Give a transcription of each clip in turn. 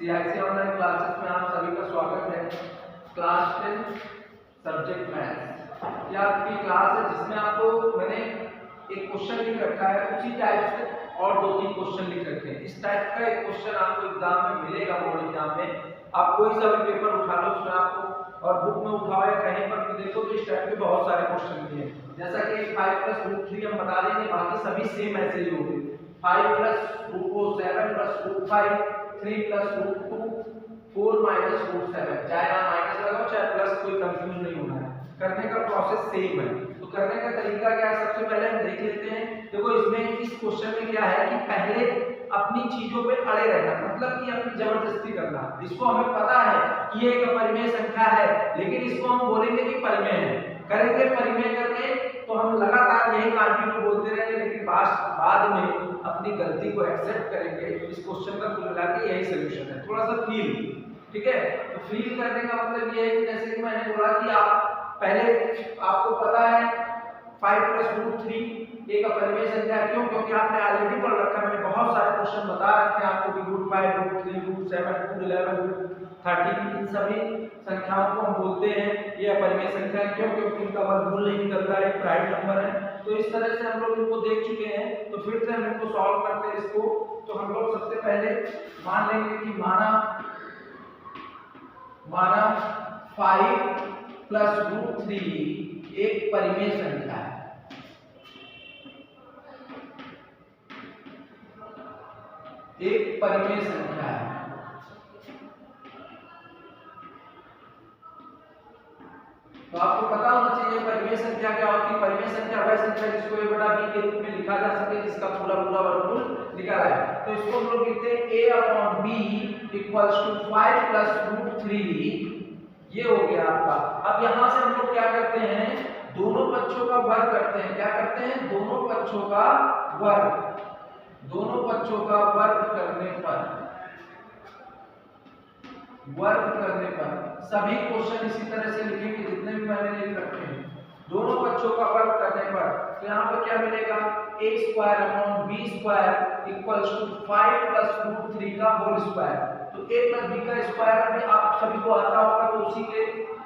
CIC online classes में आप सभी का स्वागत है। क्लास 10 सब्जेक्ट मैथ्स, ये आपकी क्लास है जिसमें आपको मैंने एक क्वेश्चन लिख रखा है, उसी टाइप से और 2-3 क्वेश्चन लिख रखे हैं। इस टाइप का एक क्वेश्चन आपको एग्जाम में मिलेगा, बोर्ड एग्जाम में। आप कोई सा भी पेपर उठा लो, उसमें आपको और बुक में उठाओ या कहीं पर भी देखो तो इस टाइप के बहुत सारे क्वेश्चन दिए हैं। जैसा कि 5+√3 हम बता देंगे, बाकी सभी सेम ऐसे ही होंगे। 5+√4 7 +√5 3 +√2 4 -√7, चाहे आप माइनस लगाओ चाहे प्लस, कोई कंफ्यूज नहीं होना है। करने का प्रोसेस सेम है। तो करने का तरीका क्या है, सबसे पहले हम देख लेते हैं। देखो इसमें इस क्वेश्चन में क्या है कि पहले अपनी चीजों पे अड़े रहना, मतलब कि अपनी जबरदस्ती करना। इसको हमें पता है कि ये एक अपरिमेय संख्या है, लेकिन इसको हम बोलेंगे कि परिमेय है। करेंगे परिमेय करके तो हम लगातार यही कंटिन्यू बोलते रहेंगे, लेकिन बाद में अपनी गलती को एक्सेप्ट करेंगे। इस क्वेश्चन का कुल मिला के यही सॉल्यूशन है। थोड़ा सा फील, ठीक है। तो फील करने का मतलब ये है कि जैसे कि मैंने बोला कि आप पहले आपको पता है 5+√3 एक अपरिमेय संख्या है। क्यों? क्योंकि आपने ऑलरेडी पढ़ रखा है, मैंने बहुत सारे क्वेश्चन बता रखे हैं आपको कि √5 √3 √7 √11 √13 इन सभी संख्याओं को हम बोलते हैं ये अपरिमेय संख्या है। क्यों? क्योंकि इनका वर्गमूल नहीं निकलता है, एक प्राइम नंबर है। तो इस तरह से हम लोग इनको देख चुके हैं। तो फिर से हम इनको सॉल्व करते हैं इसको। तो हम लोग सबसे पहले मान लेंगे कि माना 5+√3 एक परिमेय संख्या है। एक परिमेय संख्या है। तो आपको पता होना चाहिए परिमेय संख्या क्या होती है। परिमेय संख्या वह संख्या जिसको a/b के रूप में लिखा जा सके, जिसका पूरा वर्गमूल निकाला है। तो इसको हम लोग लिखते हैं a/b = 5+√3। ये हो गया आपका। अब यहां से हम लोग क्या करते हैं, दोनों पक्षों का वर्ग करते हैं। क्या करते हैं? दोनों पक्षों का वर्ग। दोनों पक्षों का वर्ग करने पर सभी क्वेश्चन इसी तरह से लिखेंगे जितने भी मैंने लिख रखे हैं। दोनों पक्षों का वर्ग करने पर तो यहाँ पर क्या मिलेगा, a² / b² = 5+√3 का होल स्क्वायर। तो a + b का स्क्वायर भी आप सभी को आता होगा, तो उसी के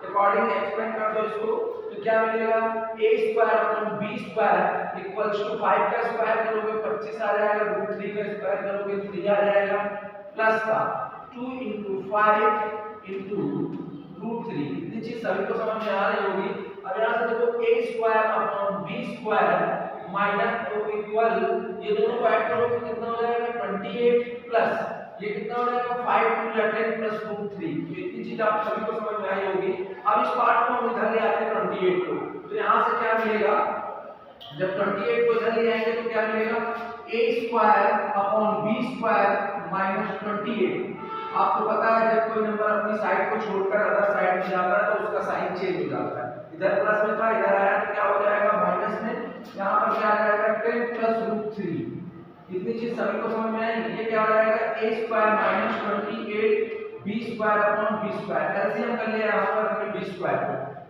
अकॉर्डिंग एक्सपेंड कर दो इसको। तो क्या मिलेगा, a² / b² = 5 का स्क्वायर करोगे 25 आ जाएगा, √3 का स्क्वायर करोगे 3 आ जाएगा, प्लस का 2 × 5 × √3। इतनी चीज सभी को समझ में आ रही होगी। अब यहाँ से देखो a² / b² माइनस तो इक्वल, ये दोनों को ऐड करोगे कितना हो जाएगा 28, प्लस ये कितना हो जाएगा 5 × 10 + √3। तो इतनी चीज आप सभी को समझ में आई होगी। अब इस पार्ट को हम इधर ले आते हैं 28 को। तो यहाँ से क्या मिलेगा, जब 28 को इधर ले आएंगे तो क्या मिलेगा, a² / b² - 28। आपको पता है जब कोई नंबर अपनी साइड को छोड़कर अदर साइड में जाता है तो उसका साइन चेंज हो जाता है। इधर प्लस में था, इधर आया तो क्या हो जाएगा माइनस में। यहाँ पर क्या आ जाएगा 10+√3। इतनी चीज सभी को समझ में आई। ये क्या हो जाएगा a² - 28 b² एलसीएम कर लिया यहाँ पर हमने b²।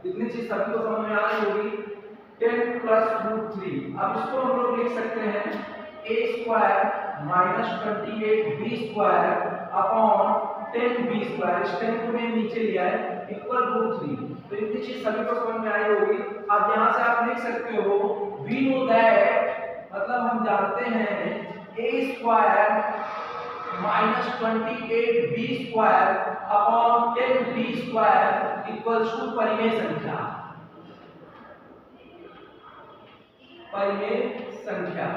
इतनी चीज सभी को समझ में आ रही होगी। 10+√3। अब इसको हम लोग लिख सकते हैं a² - 28 b² / 10 b²। इस 10 को मैंने नीचे लिया है इक्वल √3। तो इतनी चीज सभी को समझ में आई होगी। अब यहाँ से आप लिख सकते हो वी नो दैट, मतलब हम जानते हैं a² - 28 b² / 10 b² = परिमेय संख्या। परिमेय संख्या।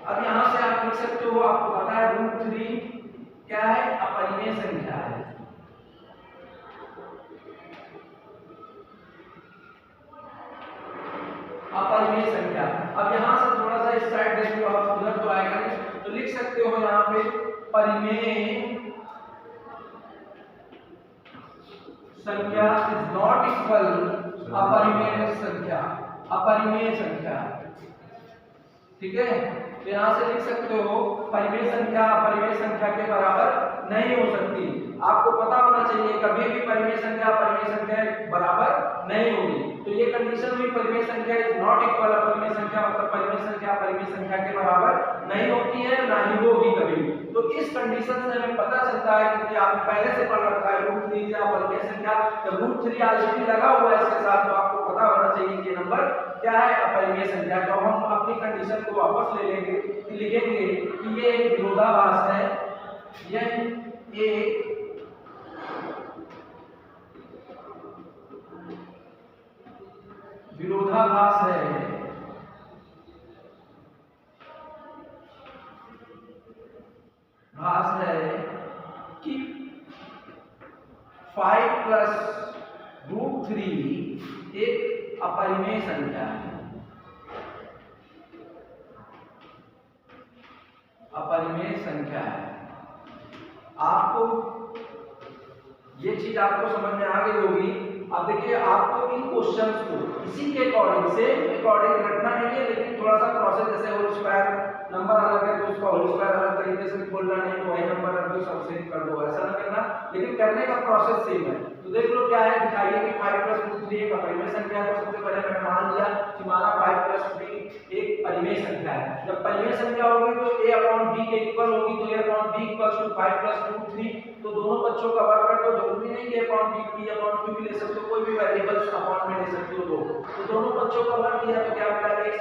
अब यहां से आप लिख सकते हो, आपको पता है √3 क्या है, अपरिमेय संख्या है। अपरिमेय संख्या। अब यहां से थोड़ा सा इस साइड देख लो, आप उधर तो आएगा नहीं, तो लिख सकते हो यहाँ पे परिमेय संख्या इज नॉट इक्वल अपरिमेय संख्या। अपरिमेय संख्या, ठीक है। तो यहाँ से लिख सकते हो परिमेय संख्या अपरिमेय संख्या के बराबर नहीं हो सकती। आपको पता होना चाहिए कभी भी परिमेय संख्या बराबर नहीं होगी। तो ये कंडीशन हुई परिमेय संख्या इज नॉट इक्वल, परिमेय संख्या मतलब परिमेय संख्या के बराबर नहीं होती है, ना ही होगी कभी। तो इस कंडीशन से हमें पता चलता है कि आप पहले से पढ़ रखा है √3 या परिमेय संख्या, तो √3 ऑलरेडी लगा हुआ है इसके साथ, तो आपको पता होना चाहिए कि नंबर क्या है, अपरिमेय संख्या। तो हम अपनी कंडीशन को वापस ले लेंगे, लिखेंगे कि ये एक विरोधाभास है, यह एक विरोधाभास है कि 5 प्लस √3 एक अपरिमेय संख्या है, अपरिमेय संख्या है। आपको ये चीज आपको समझ में आ गई होगी। अब देखिए आपको इन क्वेश्चंस को इसी के अकॉर्डिंग रखना नहीं है, लेकिन थोड़ा सा प्रोसेस, जैसे होल स्क्वायर नंबर अलग है तो उसका होल स्क्वायर अलग तरीके से बोलना नहीं, तो वही नंबर रख दो सब सेम कर दो, ऐसा ना करना, लेकिन करने का प्रोसेस सेम है। तो देख लो क्या है, दिखाइए कि 5 प्लस √3 एक अपरिमेय संख्या है। तो सबसे पहले मैंने मान लिया कि माना 5 प्लस √3 एक परिमेय संख्या है। जब परिमेय संख्या होगी तो a/b के इक्वल होगी, तो a/b = 5 प्लस √3, तो दोनों पक्षों का वर्ग कर दो। जरूरी नहीं कि a/b p/q भी ले सकते हो, कोई भी वेरिएबल्स अपॉन में ले सकते हो। तो दोनों पक्षों का वर्ग किया तो क्या मिला, a²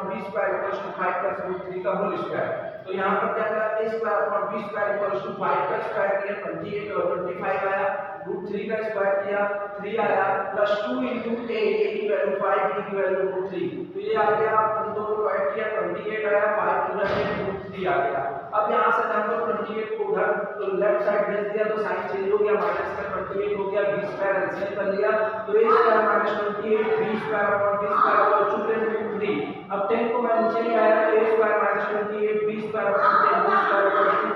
b² = 5 प्लस √3 का होल स्क्वायर। तो यहाँ पर क्या मिला, a² b² = 5 का स्क्वायर किया 28 और 25 आया, √3 का स्क्वायर किया 3 आया, प्लस 2 * a की वैल्यू 5, b की वैल्यू √3, तो ये आ गया, हम दोनों को ऐड किया 28 आया, 5 * 3 आ गया। अब यहाँ से हम लोग 28 को उधर तो लेफ्ट साइड भेज दिया, तो साइन चेंज हो गया, माइनस का 28 हो गया, b² एलसीएम कर लिया, तो a² - 28 b² √3। अब 10 को मैं नीचे ले आया, तो a² - 28 b² b²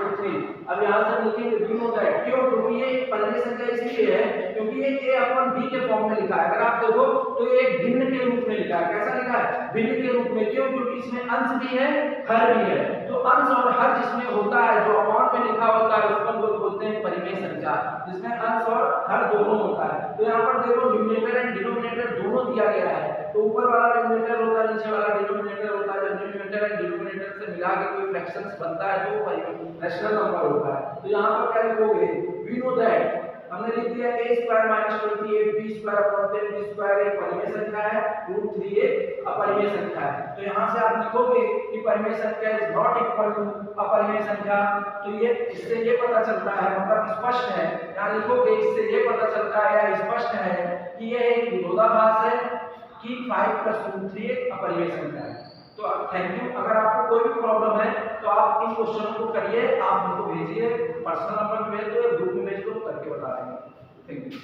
√3। अब यहाँ से लिखेंगे b होता है, क्यों, क्योंकि ये परिमेय संख्या इसलिए है क्योंकि ये a/b के फॉर्म में लिखा है। अगर आप देखो तो ये एक भिन्न के रूप में लिखा है। कैसा लिखा है, भिन्न के रूप में, क्यों, क्योंकि इसमें अंश भी है हर भी है। तो अंश और हर जिसमें होता है, जो अपॉन में लिखा होता है, उसको हम लोग बोलते हैं परिमेय संख्या, जिसमें अंश और हर दोनों होता है। तो यहाँ पर देखो न्यूमरेटर एंड डिनोमिनेटर दोनों दिया गया है, तो ऊपर वाला न्यूमरेटर होता है, नीचे वाला डिनोमिनेटर होता है। जब न्यूमरेटर एंड डिनोमिनेटर से मिला के कोई फ्रैक्शंस बनता है तो रैशनल नंबर होता है। तो यहाँ पर क्या लिखोगे, वी नो दैट, हमने लिख दिया a² - 28 b² b² एक परिमेय संख्या है, √3 एक अपरिमेय संख्या है। तो यहाँ से आप लिखोगे कि परिमेय संख्या इज नॉट इक्वल टू अपरिमेय संख्या। तो ये इससे ये पता चलता है, मतलब स्पष्ट है, यहाँ लिखोगे इससे ये पता चलता है या स्पष्ट है कि ये एक विरोधाभास है कि 5 प्लस √3 एक अपरिमेय संख्या है। तो थैंक यू। अगर आपको कोई भी प्रॉब्लम है तो आप इन क्वेश्चनों को करिए, आप मुझको भेजिए, पर्सनल नंबर पे भेज दो, ग्रुप में भेज दो, करके बता देंगे। Thank you.